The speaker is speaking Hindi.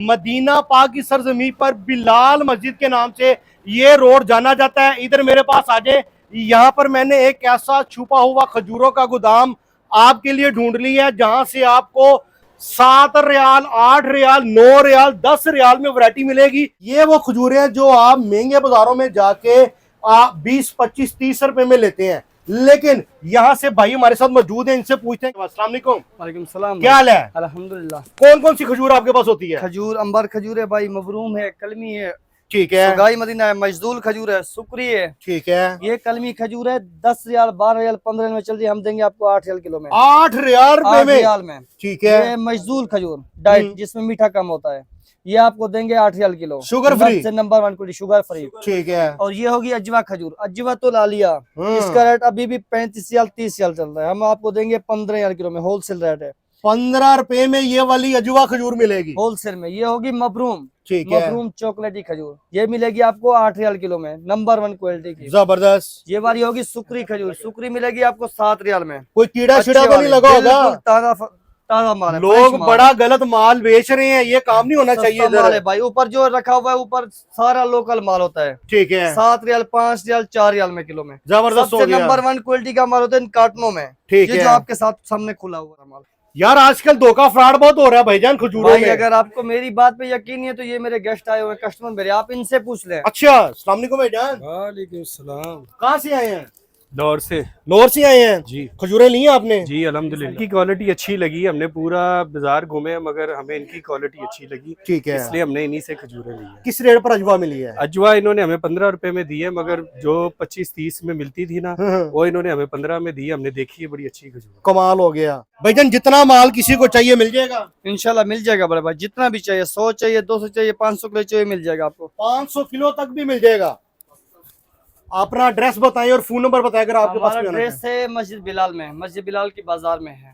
मदीना पाक की सरजमी पर बिलाल मस्जिद के नाम से ये रोड जाना जाता है। इधर मेरे पास आ जाए, यहाँ पर मैंने एक ऐसा छुपा हुआ खजूरों का गोदाम आपके लिए ढूंढ लिया है, जहां से आपको 7 रियाल, 8 रियाल, 9 रियाल, 10 रियाल में वैरायटी मिलेगी। ये वो खजूरें हैं जो आप महंगे बाजारों में जाके 20, 25, 30 रुपए में लेते हैं, लेकिन यहाँ से भाई हमारे साथ मौजूद हैं, इनसे पूछते हैं। अस्सलाम वालेकुम। वालेकुम सलाम। क्या हाल है? अल्हम्दुलिल्लाह। कौन कौन सी खजूर आपके पास होती है? खजूर अंबर खजूर है भाई, मबरूम है, कलमी है, ठीक है, सुगाई मदीना है, मजदूल खजूर है, सुकरी है। ठीक है। ये कलमी खजूर है, 10 रियाल, 12 रियाल, 15 रियाल में चल रही है। हम देंगे आपको 8 रियाल किलो में। 8 रियाल रुपए 8 में? रियाल में। ठीक है। ये मजदूल खजूर डाइट, जिसमें मीठा कम होता है, ये आपको देंगे 8 रियाल किलो, शुगर फ्री से नंबर 1 क्वालिटी, शुगर फ्री। ठीक है। और ये होगी अजवा खजूर, अजवा तो लालिया, इसका रेट अभी भी 35 रियाल 30 रियाल चल रहा है। हम आपको देंगे 15 रियाल किलो में, होलसेल रेट है। 15 रुपए में ये वाली अजवा खजूर मिलेगी होलसेल में। ये होगी मबरूम, ठीक है। मबरूम चॉकलेटी खजूर, ये मिलेगी आपको 8 रियाल किलो में, नंबर 1 क्वालिटी की, जबरदस्त। ये वाली होगी सुकरी खजूर, सुकरी मिलेगी आपको 7 रियाल में। कोई कीड़ा शीड़ा तो अच्छे नहीं लगा वाले, होगा? बिल्कुल ताजा ताजा माल है, लोग फ्रेश माल। बड़ा गलत माल बेच रहे हैं, ये काम नहीं होना चाहिए सस्ता माल है इधर। भाई, ऊपर जो रखा हुआ है ऊपर सारा लोकल माल होता है। ठीक है। 7 रियाल, 5 रियाल, 4 रियाल में किलो में। जबरदस्त हो सबसे गया। नंबर 1 क्वालिटी का माल होता है इन कार्टनों में। ठीक ये है। जो आपके साथ सामने खुला हुआ है माल। यार आजकल धोखा फ्रॉड बहुत हो रहा है भाईजान खजूरों भाई में। अगर आपको मेरी बात पे यकीन नहीं है तो ये मेरे गेस्ट आए हुए कस्टमर मेरे, आप इनसे पूछ लें। अच्छा, अस्सलाम वालेकुम भाईजान। वालेकुम सलाम। कहाँ से आए हैं? लाहौर से। लाहौर से आए हैं जी खजूरें ली हैं आपने? जी अल्हम्दुलिल्लाह। इनकी क्वालिटी अच्छी लगी, हमने पूरा बाजार घूमे मगर हमें इनकी क्वालिटी अच्छी लगी, ठीक है। इसलिए हमने इन्हीं से खजूरें ली है। किस रेट पर अजवा मिली है? अजवा इन्होंने हमें 15 रुपए में दी है, मगर जो 25-30 में मिलती थी ना, वो इन्होंने हमें 15 में दी है। हमने देखी है, बड़ी अच्छी खजूर। कमाल हो गया भाईजान। जितना माल किसी को चाहिए मिल जाएगा इंशाल्लाह मिल जाएगा बड़े भाई, जितना भी चाहिए, 100 चाहिए, 200 चाहिए, 500 किलो चाहिए, मिल जाएगा आपको। 500 किलो तक भी मिल जाएगा। अपना एड्रेस बताएं और फोन नंबर बताएं अगर आपके पास हमारा कोई आना एड्रेस है मस्जिद बिलाल में, मस्जिद बिलाल की बाजार में है।